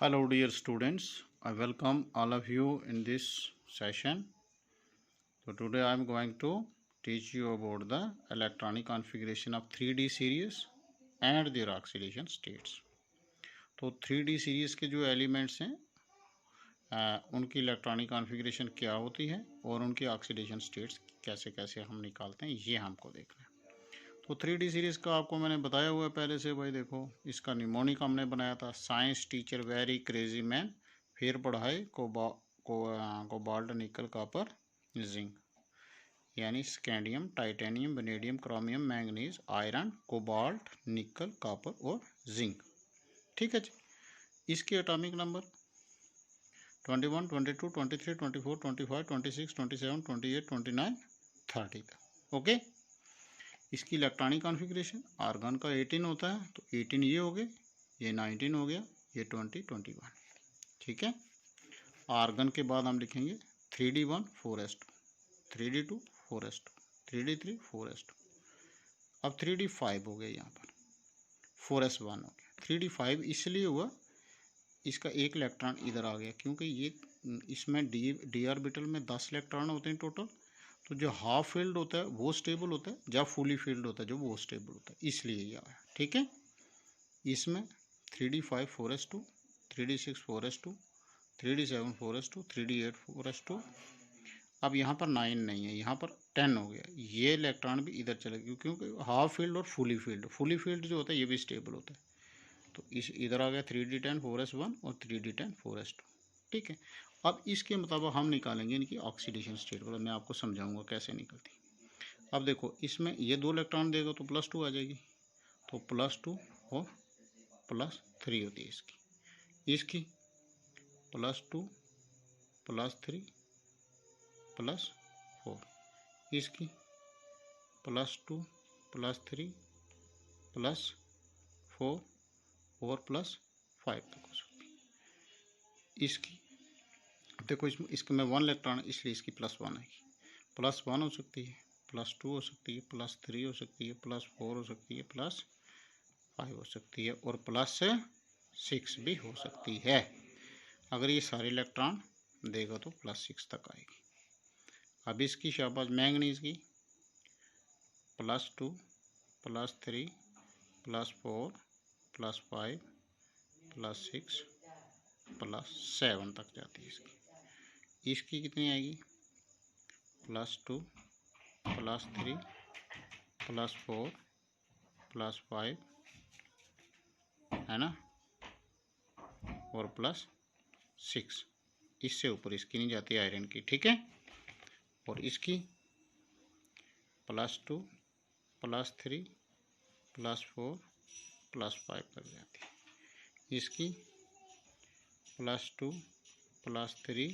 Hello dear students, I welcome all of you in this session. So today I am going to teach you about the electronic configuration of 3D series and their oxidation states. तो 3D series के जो elements हैं उनकी electronic configuration क्या होती है और उनकी ऑक्सीडेशन स्टेट्स कैसे कैसे हम निकालते हैं ये हमको देखना है। तो 3D सीरीज़ का आपको मैंने बताया हुआ है पहले से। भाई देखो, इसका निमोनिक हमने बनाया था, science teacher very crazy man, फिर पढ़ाई कोबाल्ट निकल कॉपर जिंक, यानी scandium titanium vanadium chromium manganese iron cobalt nickel copper और जिंक। ठीक है जी। इसके एटॉमिक नंबर 21, 22, 23, 24, 25, 26, 27, 28, 29, 30 तक। ओके। इसकी इलेक्ट्रॉनिक कॉन्फ़िगरेशन आर्गन का 18 होता है, तो 18 ये हो गए, ये 19 हो गया, ये 20, 21। ठीक है। आर्गन के बाद हम लिखेंगे 3D1 4s2, 3D2 4s2, 3D3 4s2। अब 3D5 हो गया, यहाँ पर 4s1 हो गया। 3D5 इसलिए हुआ, इसका एक इलेक्ट्रॉन इधर आ गया क्योंकि ये इसमें डी ऑर्बिटल में 10 इलेक्ट्रॉन होते हैं टोटल। तो जो हाफ फील्ड होता है वो स्टेबल होता है, जब फुली फील्ड होता है जो वो स्टेबल होता है, इसलिए ये आया। ठीक है। इसमें 3D5 4s2, 3D6 4s2, 3D7 4s2, 3D8 4s2। अब यहाँ पर 9 नहीं है, यहाँ पर 10 हो गया। ये इलेक्ट्रॉन भी इधर चले गए क्योंकि हाफ फील्ड और फुली फील्ड जो होता है ये भी स्टेबल होता है। तो इस इधर आ गया 3D10 4s1 और 3D10 4s2। ठीक है। अब इसके मुताबिक हम निकालेंगे इनकी ऑक्सीडेशन स्टेट, मतलब मैं आपको समझाऊंगा कैसे निकलती। अब देखो, इसमें ये 2 इलेक्ट्रॉन देगा तो +2 आ जाएगी, तो +2 और +3 होती है इसकी +2 +3 +4, इसकी +2 +3 +4 और +5 तक हो सकती है। इसकी देखो, इसके में 1 इलेक्ट्रॉन, इसलिए इसकी +1 आएगी। +1 हो सकती है, +2 हो सकती है, +3 हो सकती है, +4 हो सकती है, +5 हो सकती है और +6 भी हो सकती है। अगर ये सारे इलेक्ट्रॉन देगा तो +6 तक आएगी। अब इसकी शाबाश मैंगनीज की +2 +3 +4 +5 +6 +7 तक जाती है इसकी कितनी आएगी? +2 +3 +4 +5 है ना, और +6। इससे ऊपर इसकी नहीं जाती आयरन की। ठीक है। और इसकी +2 +3 +4 +5 तक जाती है। इसकी +2 +3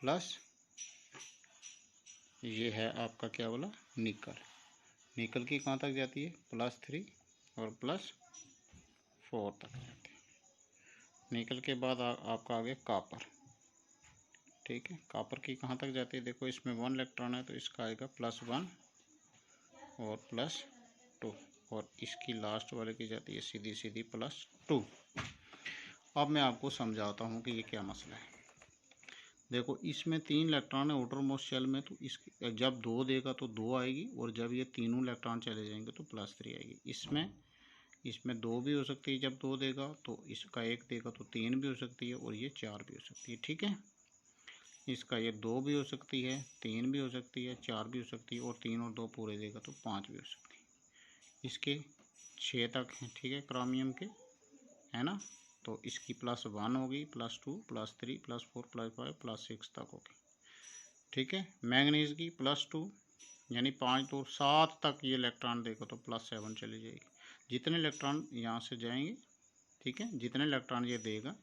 प्लस ये है आपका क्या बोला, निकल की कहाँ तक जाती है? +3 और +4 तक जाती है। निकल के बाद आपका आ गया कॉपर। ठीक है। कॉपर की कहाँ तक जाती है? देखो, इसमें 1 इलेक्ट्रॉन है तो इसका आएगा +1 और +2, और इसकी लास्ट वाले की जाती है सीधी सीधी +2। अब मैं आपको समझाता हूँ कि ये क्या मसला है। देखो, इसमें 3 इलेक्ट्रॉन है आउटर मोस्ट शेल में, तो इस जब 2 देगा तो 2 आएगी, और जब ये तीनों इलेक्ट्रॉन चले जाएंगे तो +3 आएगी। इसमें 2 भी हो सकती है, जब 2 देगा तो इसका 1 देगा तो 3 भी हो सकती है, और ये 4 भी हो सकती है। ठीक है। इसका ये 2 भी हो सकती है, 3 भी हो सकती है, 4 भी हो सकती है, और 3 और 2 पूरे देगा तो 5 भी हो सकती है। इसके 6 तक हैं। ठीक है, क्रोमियम के, है ना। तो इसकी +1 होगी, +2 +3 +4 +5 +6 तक होगी। ठीक है। मैंगनीज की +2, यानी 5 तो 7 तक ये इलेक्ट्रॉन देगा तो +7 चली जाएगी। जितने इलेक्ट्रॉन यहाँ से जाएंगे, ठीक है, जितने इलेक्ट्रॉन ये देगा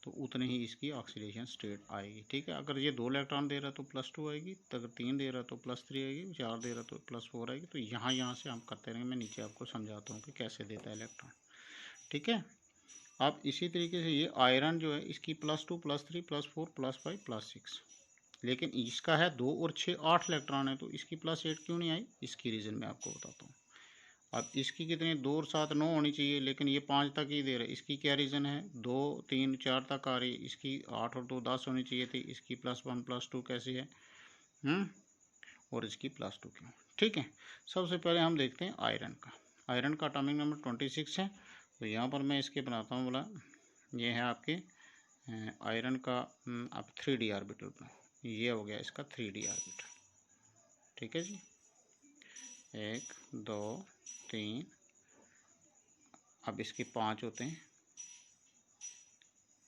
तो उतने ही इसकी ऑक्सीडेशन स्टेट आएगी। ठीक है। अगर ये 2 इलेक्ट्रॉन दे रहा है तो +2 आएगी, अगर 3 दे रहा है तो +3 आएगी, 4 दे रहा है तो +4 आएगी। तो यहाँ से हम करते रहेंगे, मैं नीचे आपको समझाता हूँ कि कैसे देता है इलेक्ट्रॉन। ठीक है। अब इसी तरीके से ये आयरन जो है, इसकी +2 +3 +4 +5 +6, लेकिन इसका है 2 और 6 8 इलेक्ट्रॉन है, तो इसकी +8 क्यों नहीं आई? इसकी रीज़न मैं आपको बताता हूँ। अब इसकी कितनी 2 और 7 9 होनी चाहिए, लेकिन ये 5 तक ही दे रहे। इसकी क्या रीज़न है, 2 3 4 तक आ रही है। इसकी 8 और 2 10 होनी चाहिए थी। इसकी +1 +2 कैसी है, और इसकी +2 क्यों। ठीक है, सबसे पहले हम देखते हैं आयरन का। आयरन का एटॉमिक नंबर 26 है। तो यहाँ पर मैं इसके बनाता हूँ, बोला ये है आपके आयरन का। आप 3D ऑर्बिटल बनाओ। ये हो गया इसका 3D ऑर्बिटल। ठीक है जी, 1 2 3। अब इसके 5 होते हैं।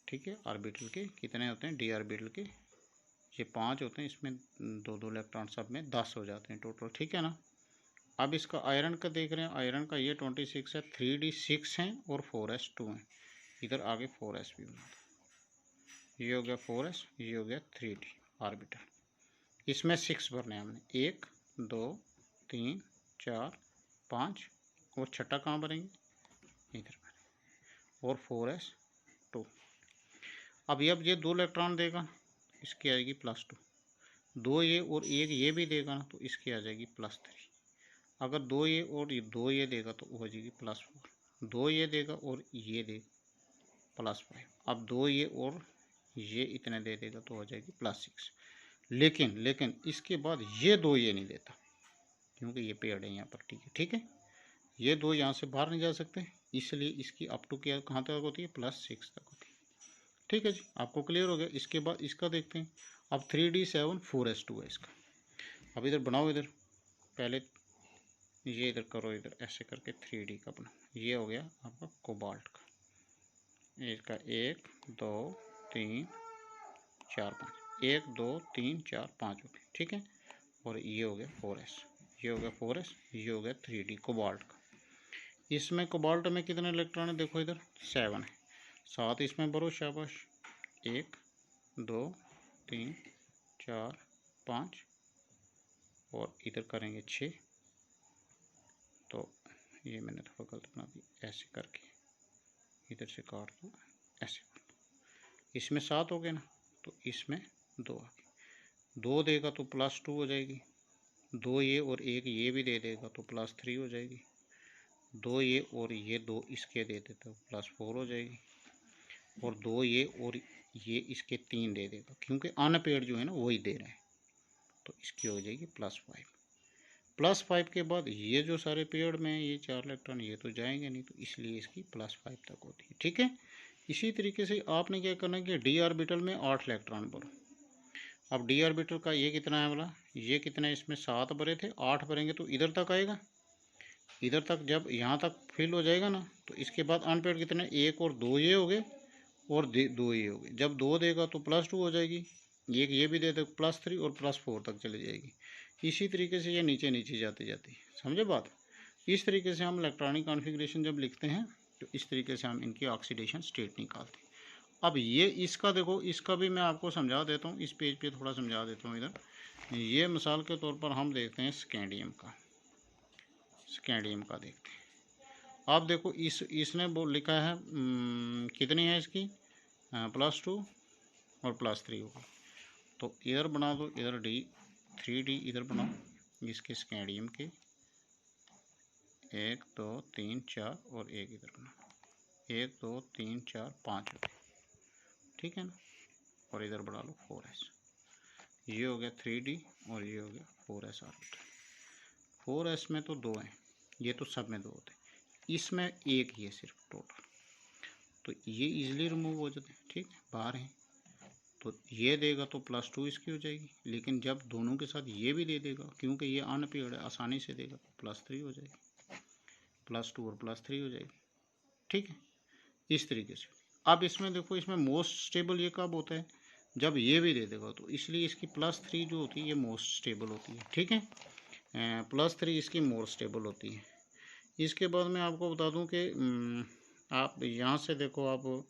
ठीक है, ऑर्बिटल के कितने होते हैं, डी ऑर्बिटल के ये 5 होते हैं। इसमें 2 इलेक्ट्रॉन, सब में 10 हो जाते हैं टोटल। ठीक है ना। अब इसका आयरन का देख रहे हैं, आयरन का ये 26 है, 3D 6 हैं और 4s 2 हैं। इधर आगे 4s भी बना दो। ये हो गया 4s, ये हो गया 3D ऑर्बिटल। इसमें 6 भरने हैं हमने, 1 2 3 4 5, और छठा कहाँ भरेंगे, इधर भरेंगे, और 4s 2। अब ये 2 इलेक्ट्रॉन देगा, इसकी आएगी +2। 2 ये और 1 ये भी देगा ना, तो इसकी आ जाएगी +3। अगर 2 ये और 2 ये देगा तो हो जाएगी +4। 2 ये देगा और ये देगा +5। अब 2 ये और ये इतने दे देगा तो हो जाएगी +6। लेकिन इसके बाद ये 2 ये नहीं देता, क्योंकि ये पेड़ है यहाँ पर। ठीक है, ये 2 यहाँ से बाहर नहीं जा सकते, इसलिए इसकी अप टू क्या कहाँ तक होती है, +6 तक होती है। ठीक है जी, आपको क्लियर हो गया। इसके बाद इसका देखते हैं। अब 3D 7 4s2 है इसका। अब इधर बनाओ, इधर पहले ये इधर करो, इधर ऐसे करके 3D का बनाओ। ये हो गया आपका कोबाल्ट का। इसका 1 2 3 4 5, 1 2 3 4 5 हो गया। ठीक है, और ये हो गया 4s, ये हो गया 4s, ये हो गया 3D कोबाल्ट का। इसमें कोबाल्ट में कितने इलेक्ट्रॉन है, देखो इधर 7 है। 7 इसमें भरो, शाबाश। 1 2 3 4 5, और इधर करेंगे 6। तो ये मैंने थोड़ा गलत बना दी, ऐसे करके इधर से काट दो, ऐसे कर दो। इसमें 7 हो गए ना, तो इसमें 2 आ गए। 2 देगा तो +2 हो जाएगी। 2 ये और 1 ये भी दे देगा तो +3 हो जाएगी। 2 ये और ये 2 इसके दे देता तो +4 हो जाएगी। और 2 ये और ये इसके 3 दे देगा, क्योंकि अनपेड जो है ना वही दे रहे हैं, तो इसकी हो जाएगी +5। +5 के बाद ये जो सारे पेड़ में ये 4 इलेक्ट्रॉन ये तो जाएंगे नहीं, तो इसलिए इसकी +5 तक होती है। ठीक है, इसी तरीके से आपने क्या करना है कि डी ऑर्बिटल में 8 इलेक्ट्रॉन भरो। अब डी ऑर्बिटल का ये कितना है, बोला ये कितना है, इसमें 7 भरे थे, 8 भरेंगे तो इधर तक आएगा। इधर तक जब यहाँ तक फिल हो जाएगा ना, तो इसके बाद अनपेड कितने, 1 और 2 ये हो गए, और 2 ये हो गए। जब 2 देगा तो +2 हो जाएगी। एक ये भी दे दे +3 और +4 तक चली जाएगी। इसी तरीके से ये नीचे नीचे जाती जाती, समझे बात। इस तरीके से हम इलेक्ट्रॉनिक कॉन्फ़िगरेशन जब लिखते हैं, तो इस तरीके से हम इनकी ऑक्सीडेशन स्टेट निकालते हैं। अब ये इसका देखो, इसका भी मैं आपको समझा देता हूँ, इस पेज पे थोड़ा समझा देता हूँ। इधर ये मिसाल के तौर पर हम देखते हैं स्कैंडियम का देखते हैं। आप देखो इसने वो लिखा है कितनी है इसकी, +2 और +3 होगी। तो इधर बना दो, इधर 3D इधर बनाओ, इसके स्कैंडियम के 1 2 3 4, और एक इधर बनाओ, 1 2 3 4 5 होते। ठीक है ना, और इधर बढ़ा लो 4s। ये हो गया 3D और ये हो गया 4s ऑर्बिटल। 4s में तो 2 हैं, ये तो सब में 2 होते हैं, इसमें एक ही है सिर्फ टोटल, तो ये इजीली रिमूव हो जाते हैं। ठीक है, बाहर हैं, तो ये देगा तो +2 इसकी हो जाएगी। लेकिन जब दोनों के साथ ये भी दे देगा, क्योंकि ये अनपेड है, आसानी से देगा, +3 हो जाएगी। +2 और +3 हो जाएगी। ठीक है, इस तरीके से। अब इसमें देखो, इसमें मोस्ट स्टेबल ये कब होता है, जब ये भी दे देगा, तो इसलिए इसकी +3 जो होती है ये मोस्ट स्टेबल होती है। ठीक है, +3 इसकी मोर स्टेबल होती है। इसके बाद मैं आपको बता दूं कि आप यहाँ से देखो, आप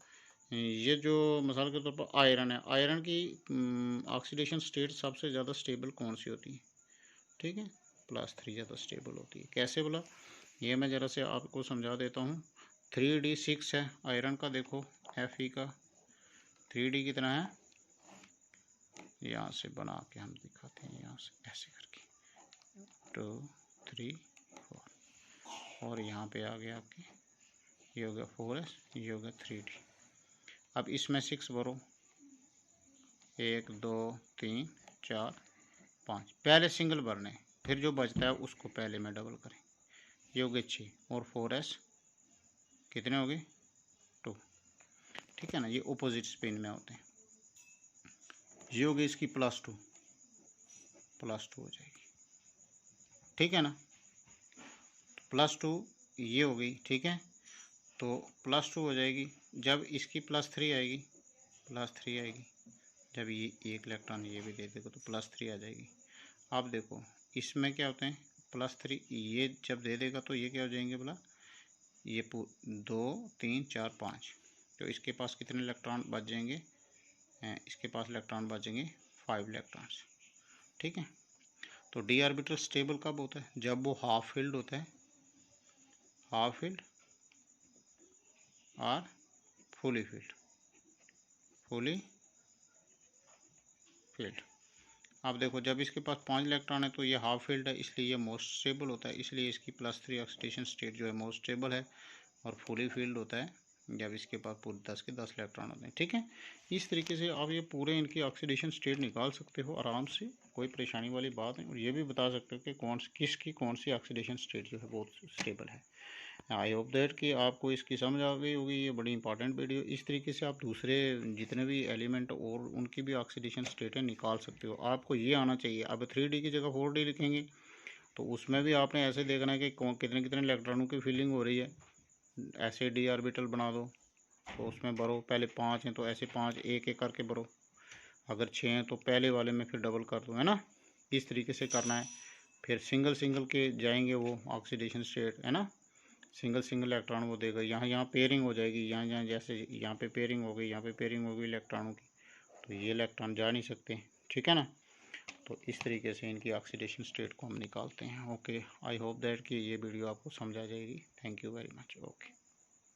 ये जो मिसाल के तौर पर आयरन है, आयरन की ऑक्सीडेशन स्टेट सबसे ज़्यादा स्टेबल कौन सी होती है। ठीक है, +3 ज़्यादा स्टेबल होती है। कैसे बोला, ये मैं ज़रा से आपको समझा देता हूँ। 3D 6 है आयरन का, देखो Fe का 3D कितना है, यहाँ से बना के हम दिखाते हैं, यहाँ से ऐसे करके 2 3 4। और यहाँ पे आ गया आपके, ये हो गया 4s, ये हो गया 3d। अब इसमें 6 भरो, 1 2 3 4 5, पहले सिंगल भरने, फिर जो बचता है उसको पहले में डबल करें। ये हो गए 6 और 4s कितने हो गए 2, ठीक है ना। ये ऑपोजिट स्पिन में होते हैं। ये हो गई इसकी +2 हो जाएगी, ठीक है ना। +2 ये हो गई, ठीक है। तो +2 हो जाएगी। जब इसकी +3 आएगी, जब ये एक इलेक्ट्रॉन ये भी दे देगा तो +3 आ जाएगी। अब देखो इसमें क्या होते हैं, +3 ये जब दे देगा तो ये क्या हो जाएंगे बोला, ये 2 3 4 5, तो इसके पास कितने इलेक्ट्रॉन बच जाएंगे, इसके पास इलेक्ट्रॉन बचेंगे 5 इलेक्ट्रॉन्स, ठीक है। तो डी ऑर्बिटल स्टेबल कब होता है, जब वो हाफ फिल्ड होता है, हाफ फिल्ड और फुली फील्ड। अब देखो जब इसके पास 5 इलेक्ट्रॉन है तो ये हाफ फील्ड है, इसलिए ये मोस्ट स्टेबल होता है, इसलिए इसकी +3 ऑक्सीडेशन स्टेट जो है मोस्ट स्टेबल है। और फुली फील्ड होता है जब इसके पास पूरे 10 के 10 इलेक्ट्रॉन होते हैं, ठीक है। इस तरीके से आप ये पूरे इनकी ऑक्सीडेशन स्टेट निकाल सकते हो आराम से, कोई परेशानी वाली बात नहीं। और ये भी बता सकते हो कि किसकी कौन सी ऑक्सीडेशन स्टेट जो है बहुत स्टेबल है। आई होप दैट कि आपको इसकी समझ आ गई होगी। ये बड़ी इंपॉर्टेंट वीडियो। इस तरीके से आप दूसरे जितने भी एलिमेंट और उनकी भी ऑक्सीडेशन स्टेटें निकाल सकते हो। आपको ये आना चाहिए। अब 3D की जगह 4D लिखेंगे तो उसमें भी आपने ऐसे देखना है कि कितने कितने इलेक्ट्रॉनों की फिलिंग हो रही है। ऐसे डी ऑर्बिटल बना दो तो उसमें भरो, पहले 5 हैं तो ऐसे 5 एक एक करके भरो, अगर 6 हैं तो पहले वाले में फिर डबल कर दो, है ना। इस तरीके से करना है। फिर सिंगल सिंगल के जाएंगे वो ऑक्सीडेशन स्टेट, है ना। सिंगल इलेक्ट्रॉन वो देगा, यहाँ पेयरिंग हो जाएगी, यहाँ जैसे यहाँ पे पेयरिंग हो गई, यहाँ पे पेयरिंग हो गई इलेक्ट्रॉनों की, तो ये इलेक्ट्रॉन जा नहीं सकते, ठीक है ना। तो इस तरीके से इनकी ऑक्सीडेशन स्टेट को हम निकालते हैं। ओके, आई होप दैट कि ये वीडियो आपको समझ आ जाएगी। Thank you very much. Okay.